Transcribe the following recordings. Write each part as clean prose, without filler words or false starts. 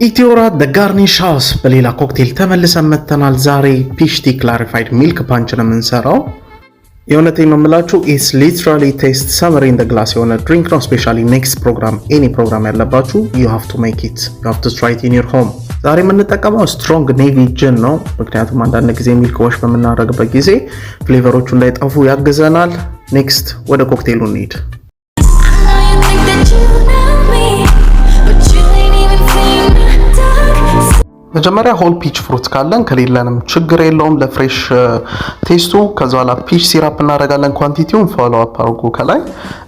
ኢትዮራ ደ ጋርኒሽ ሃውስ በሌላ ኮክቴል ተመልሰን መጥተናል። ዛሬ ፒች ቲ ክላሪፋይድ ሚልክ ፓንች ነው የምንሰራው። የእውነቴን ነው የምላችሁ ኢትስ ሊትራሊ ቴስት ሰመር ኢን ደ ግላስ የሆነ ድሪንክ ነው። ስፔሻሊ ኔክስት ፕሮግራም ኤኒ ፕሮግራም ያለባችሁ ዩ ሃቭ ቱ ሜክ ኢት ዩ ሃቭ ቱ ትራይ ኢት ኢን ዮር ሆም። ዛሬ የምንጠቀመው ስትሮንግ ኔቪ ጅን ነው። ምክንያቱም አንዳንድ ጊዜ ሚልክ ዋሽ በምናደርግበት ጊዜ ፍሌቨሮቹ እንዳይጠፉ ያግዘናል። ኔክስት ወደ ኮክቴሉ እንሂድ። መጀመሪያ ሆል ፒች ፍሩት ካለን ከሌለንም ችግር የለውም ለፍሬሽ ቴስቱ። ከዛ በኋላ ፒች ሲራፕ እናደርጋለን። ኳንቲቲውን ፎሎ አፕ አድርጉ ከላይ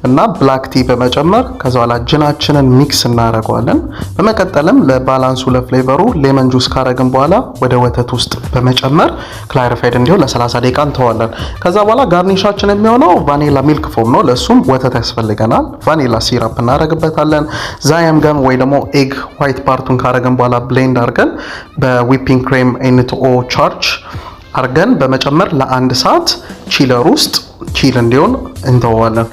እና ብላክ ቲ በመጨመር ከዛ በኋላ ጅናችንን ሚክስ እናደርገዋለን። በመቀጠልም ለባላንሱ ለፍሌቨሩ ሌመን ጁስ ካረግን በኋላ ወደ ወተት ውስጥ በመጨመር ክላሪፋይድ እንዲሆን ለ30 ደቂቃ እንተዋለን። ከዛ በኋላ ጋርኒሻችን የሚሆነው ቫኒላ ሚልክ ፎም ነው። ለሱም ወተት ያስፈልገናል። ቫኒላ ሲራፕ እናደርግበታለን። ዛየም ገም ወይ ደግሞ ኤግ ዋይት ፓርቱን ካረግን በኋላ ብሌንድ አድርገን በዊፒንግ ክሬም ኤንቲኦ ቻርጅ አርገን በመጨመር ለአንድ ሰዓት ቺለር ውስጥ ቺል እንዲሆን እንተዋለን።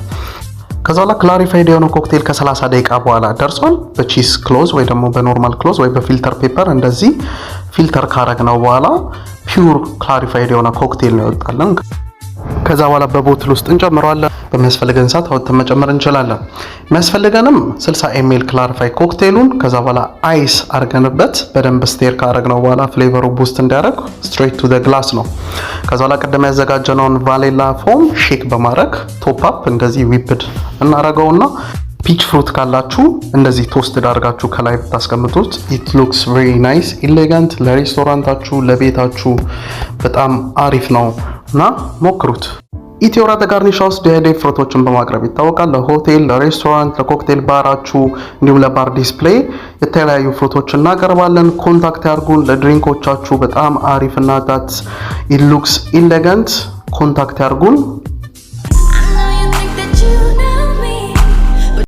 ከዛ በኋላ ክላሪፋይድ የሆነ ኮክቴል ከ30 ደቂቃ በኋላ ደርሷል። በቺስ ክሎዝ ወይ ደግሞ በኖርማል ክሎዝ ወይ በፊልተር ፔፐር እንደዚህ ፊልተር ካረግነው በኋላ ፒውር ክላሪፋይድ የሆነ ኮክቴል ነው ይወጣልን። ከዛ በኋላ በቦትል ውስጥ እንጨምረዋለን። በሚያስፈልገን ሰዓት አውጥተን መጨመር እንችላለን። የሚያስፈልገንም 60 ኤምኤል ክላሪፋይ ኮክቴሉን ከዛ በኋላ አይስ አርገንበት በደንብ ስቴር ካረግነው በኋላ ፍሌቨሩ ቡስት እንዲያደርግ ስትሬት ቱ ዘ ግላስ ነው። ከዛ በኋላ ቀደም ያዘጋጀነውን ቫኒላ ፎም ሼክ በማድረግ ቶፕ አፕ እንደዚህ ዊፕድ እናረገውና ፒች ፍሩት ካላችሁ እንደዚህ ቶስት ዳርጋችሁ ከላይ ብታስቀምጡት ኢት ሉክስ ቬሪ ናይስ ኤሌጋንት። ለሬስቶራንታችሁ ለቤታችሁ በጣም አሪፍ ነው እና ሞክሩት። ኢትዮራ ደ ጋርኒሽ ሃውስ ዲሃይድሬት ፍሩቶችን በማቅረብ ይታወቃል። ለሆቴል፣ ለሬስቶራንት፣ ለኮክቴል ባራችሁ እንዲሁም ለባር ዲስፕሌይ የተለያዩ ፍሩቶችን እናቀርባለን። ኮንታክት ያርጉን። ለድሪንኮቻችሁ በጣም አሪፍ እና ዳት ኢት ሉክስ ኤሌጋንት ኮንታክት ያርጉን።